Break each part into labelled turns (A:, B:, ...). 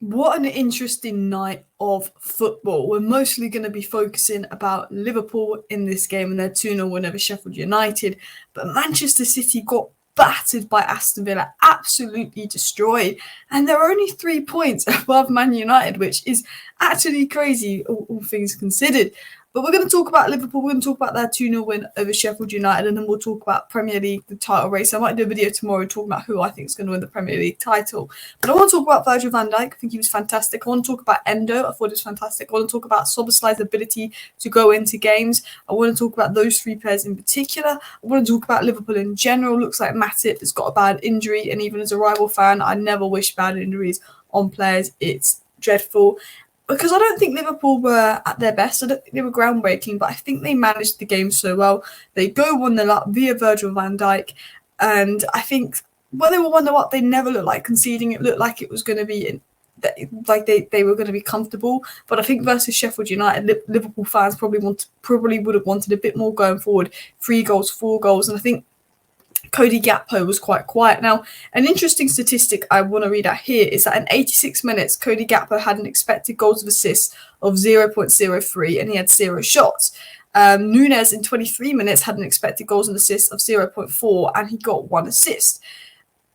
A: What an interesting night of football. We're mostly going to be focusing about Liverpool in this game and their 2-0 win over Sheffield United. But Manchester City got battered by Aston Villa, absolutely destroyed. And they're only 3 points above Man United, which is actually crazy, all things considered. But we're going to talk about Liverpool. We're going to talk about their 2-0 win over Sheffield United, and then we'll talk about Premier League, the title race. I might do a video tomorrow talking about who I think is going to win the Premier League title. But I want to talk about Virgil van Dijk. I think he was fantastic. I want to talk about Endo. I thought it was fantastic. I want to talk about Szoboszlai's ability to go into games. I want to talk about those three players in particular. I want to talk about Liverpool in general. Looks like Matip has got a bad injury, and even as a rival fan, I never wish bad injuries on players. It's dreadful. Because I don't think Liverpool were at their best. I don't think they were groundbreaking, but I think they managed the game so well. They go 1-0 up via Virgil van Dijk. And I think when they were 1-0 up, they never looked like conceding. It looked like it was going to be, like they were going to be comfortable. But I think versus Sheffield United, Liverpool fans probably would have wanted a bit more going forward. 3 goals, 4 goals. And I think Cody Gakpo was quite quiet. Now, an interesting statistic I want to read out here is that in 86 minutes, Cody Gakpo had an expected goals of assists of 0.03 and he had 0 shots. Nunes in 23 minutes had an expected goals and assists of 0.4 and he got 1 assist.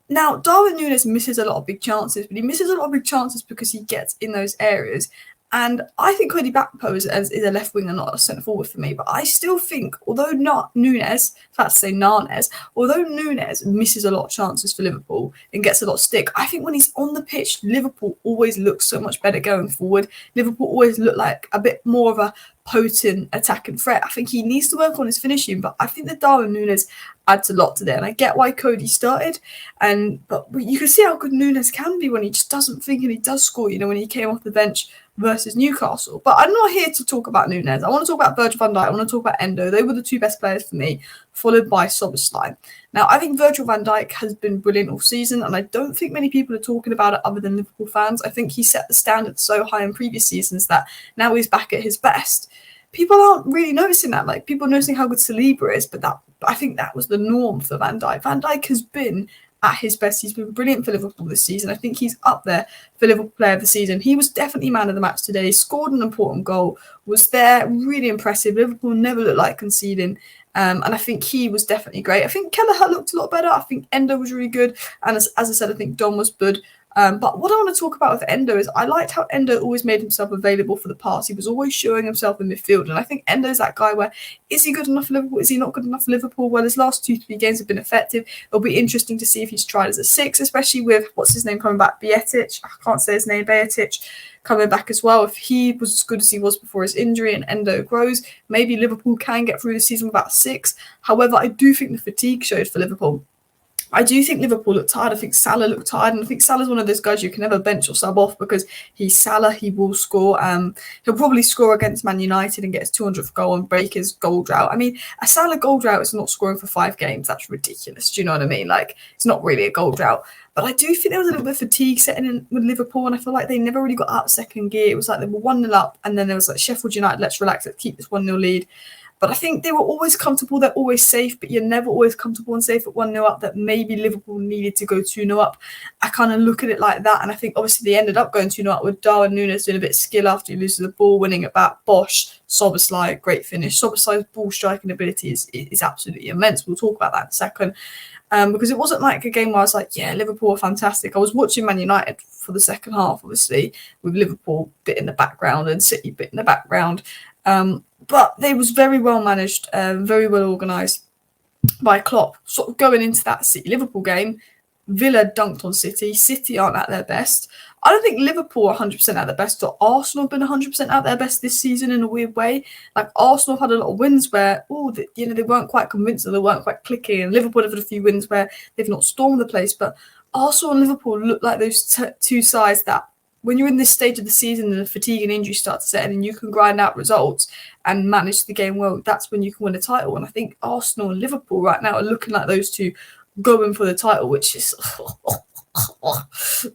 A: Now, Darwin Nunes misses a lot of big chances, but he misses a lot of big chances because he gets in those areas. And I think Cody Gakpo is a left winger, not a centre forward for me. But I still think, although not Nunes, although Nunes misses a lot of chances for Liverpool and gets a lot of stick, I think when he's on the pitch, Liverpool always looks so much better going forward. Liverpool always look like a bit more of a potent attacking threat. I think he needs to work on his finishing, but I think that Darwin Nunes adds a lot to that. And I get why Cody started, but you can see how good Nunes can be when he just doesn't think and he does score, when he came off the bench versus Newcastle. But I'm not here to talk about Nunes. I want to talk about Virgil van Dijk. I want to talk about Endo. They were the 2 best players for me, followed by Szoboszlai. Now, I think Virgil van Dijk has been brilliant all season, and I don't think many people are talking about it other than Liverpool fans. I think he set the standard so high in previous seasons that now he's back at his best. People aren't really noticing that. Like, people noticing how good Saliba is, but I think that was the norm for Van Dijk. Van Dijk has been at his best. He's been brilliant for Liverpool this season. I think he's up there for Liverpool player of the season. He was definitely man of the match today. He scored an important goal, was there, really impressive. Liverpool never looked like conceding. And I think he was definitely great. I think Kelleher looked a lot better. I think Endo was really good. And as I said, I think Don was good. But what I want to talk about with Endo is I liked how Endo always made himself available for the pass. He was always showing himself in midfield. And I think Endo's that guy where, is he good enough for Liverpool? Is he not good enough for Liverpool? Well, his last 2-3 games have been effective. It'll be interesting to see if he's tried as a 6, especially with, what's his name coming back? Betic. I can't say his name. Betic coming back as well. If he was as good as he was before his injury and Endo grows, maybe Liverpool can get through the season without 6. However, I do think the fatigue showed for Liverpool. I do think Liverpool looked tired. I think Salah looked tired. And I think Salah's one of those guys you can never bench or sub off because he's Salah. He will score. He'll probably score against Man United and get his 200th goal and break his goal drought. I mean, a Salah goal drought is not scoring for 5 games. That's ridiculous. Do you know what I mean? Like, it's not really a goal drought. But I do think there was a little bit of fatigue setting in with Liverpool, and I feel like they never really got out of second gear. It was like they were 1-0 up, and then there was like Sheffield United, let's relax, let's keep this 1-0 lead. But I think they were always comfortable. They're always safe, but you're never always comfortable and safe at 1-0 up, that maybe Liverpool needed to go 2-0 up. I kind of look at it like that. And I think obviously they ended up going 2-0 up with Darwin Nunes doing a bit of skill after he loses the ball, winning it back. Bosch, Szoboszlai, great finish. Szoboszlai's ball striking ability is absolutely immense. We'll talk about that in a second. Because it wasn't like a game where I was like, yeah, Liverpool are fantastic. I was watching Man United for the second half, obviously, with Liverpool bit in the background and City bit in the background. But they was very well managed, very well organised by Klopp. Sort of going into that City-Liverpool game, Villa dunked on City. City aren't at their best. I don't think Liverpool are 100% at their best, or Arsenal have been 100% at their best this season in a weird way. Like, Arsenal have had a lot of wins where, they weren't quite convinced, or they weren't quite clicking. And Liverpool have had a few wins where they've not stormed the place. But Arsenal and Liverpool look like those two sides that, when you're in this stage of the season and the fatigue and injury start to set in and you can grind out results and manage the game well, that's when you can win a title. And I think Arsenal and Liverpool right now are looking like those two going for the title, which is...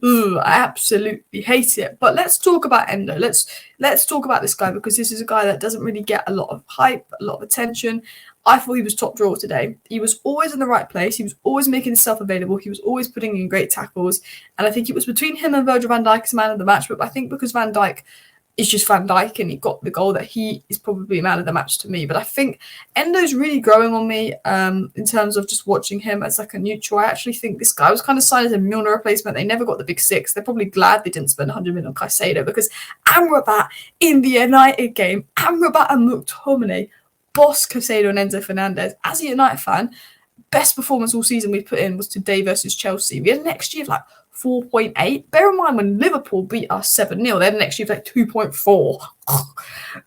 A: I absolutely hate it. But let's talk about Endo. Let's talk about this guy, because this is a guy that doesn't really get a lot of hype, a lot of attention. I thought he was top drawer today. He was always in the right place. He was always making himself available. He was always putting in great tackles. And I think it was between him and Virgil van Dijk as man of the match. But I think because Van Dijk is just Van Dijk and he got the goal, that he is probably man of the match to me. But I think Endo's really growing on me in terms of just watching him as like a neutral. I actually think this guy was kind of signed as a Milner replacement. They never got the big six. They're probably glad they didn't spend 100 million on Caicedo, because Amrabat in the United game, Amrabat and McTominay boss Caicedo and Enzo Fernandez. As a United fan, best performance all season we put in was today versus Chelsea. We had an XG of like 4.8. Bear in mind when Liverpool beat us 7-0, they had an XG of like 2.4.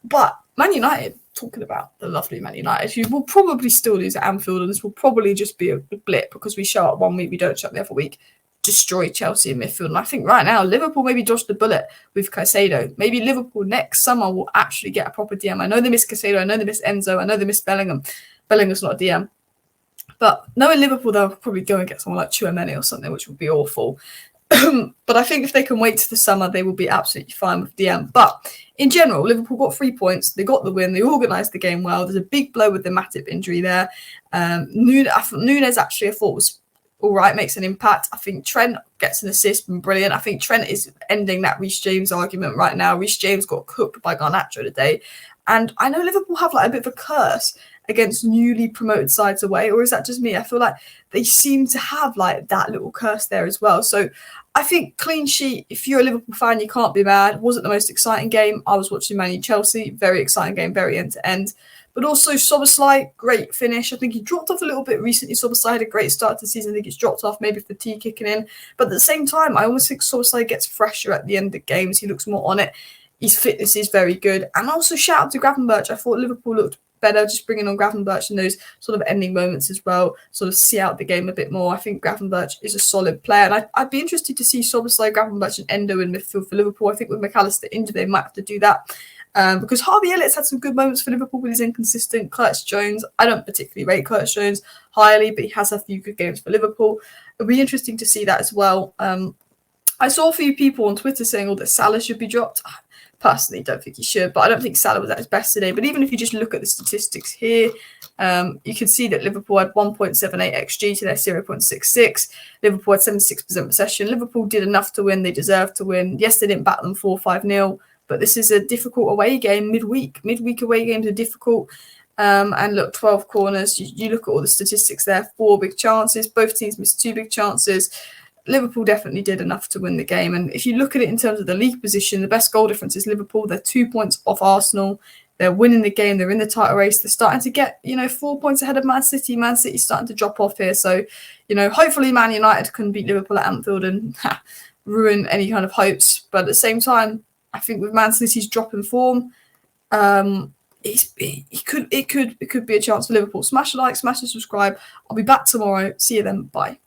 A: But Man United, talking about the lovely Man United, who will probably still lose at Anfield, and this will probably just be a blip because we show up one week, we don't show up the other week, destroy Chelsea in midfield. And I think right now, Liverpool maybe dodged the bullet with Caicedo. Maybe Liverpool next summer will actually get a proper DM. I know they miss Caicedo, I know they miss Enzo, I know they miss Bellingham. Bellingham's not a DM. But knowing Liverpool, they'll probably go and get someone like Tchouaméni or something, which would be awful. But I think if they can wait to the summer, they will be absolutely fine with DM. But in general, Liverpool got 3 points. They got the win. They organised the game well. There's a big blow with the Matip injury there. Nunes actually, I thought, was all right, makes an impact. I think Trent gets an assist and brilliant. I think Trent is ending that Reece James argument right now. Reece James got cooked by Garnacho today. And I know Liverpool have like a bit of a curse against newly promoted sides away, or is that just me? I feel like they seem to have like that little curse there as well. So I think clean sheet, if you're a Liverpool fan, you can't be mad. It wasn't the most exciting game. I was watching Man U Chelsea, very exciting game, very end to end. But also Szoboszlai, great finish. I think he dropped off a little bit recently. Szoboszlai had a great start to the season. I think he's dropped off, maybe fatigue kicking in. But at the same time, I almost think Szoboszlai gets fresher at the end of games. He looks more on it. His fitness is very good. And also shout out to Gravenberch. I thought Liverpool looked better just bringing on Gravenberch in those sort of ending moments as well, sort of see out the game a bit more. I think Gravenberch is a solid player. And I'd be interested to see Szoboszlai, Gravenberch and Endo in midfield for Liverpool. I think with McAllister injured, they might have to do that. Because Harvey Elliott's had some good moments for Liverpool, but he's inconsistent. Curtis Jones, I don't particularly rate Curtis Jones highly, but he has a few good games for Liverpool. It'll be interesting to see that as well. I saw a few people on Twitter saying, that Salah should be dropped. Personally, don't think he should, but I don't think Salah was at his best today. But even if you just look at the statistics here, you can see that Liverpool had 1.78 XG to their 0.66. Liverpool had 76% possession. Liverpool did enough to win. They deserved to win. Yes, they didn't bat them 4-5-0, but this is a difficult away game midweek. Midweek away games are difficult. And look, 12 corners. You look at all the statistics there, 4 big chances. Both teams missed 2 big chances. Liverpool definitely did enough to win the game. And if you look at it in terms of the league position, the best goal difference is Liverpool. They're 2 points off Arsenal. They're winning the game. They're in the title race. They're starting to get, 4 points ahead of Man City. Man City's starting to drop off here. So, hopefully Man United can beat Liverpool at Anfield and ruin any kind of hopes. But at the same time, I think with Man City's drop in form, it could be a chance for Liverpool. Smash a like, smash a subscribe. I'll be back tomorrow. See you then. Bye.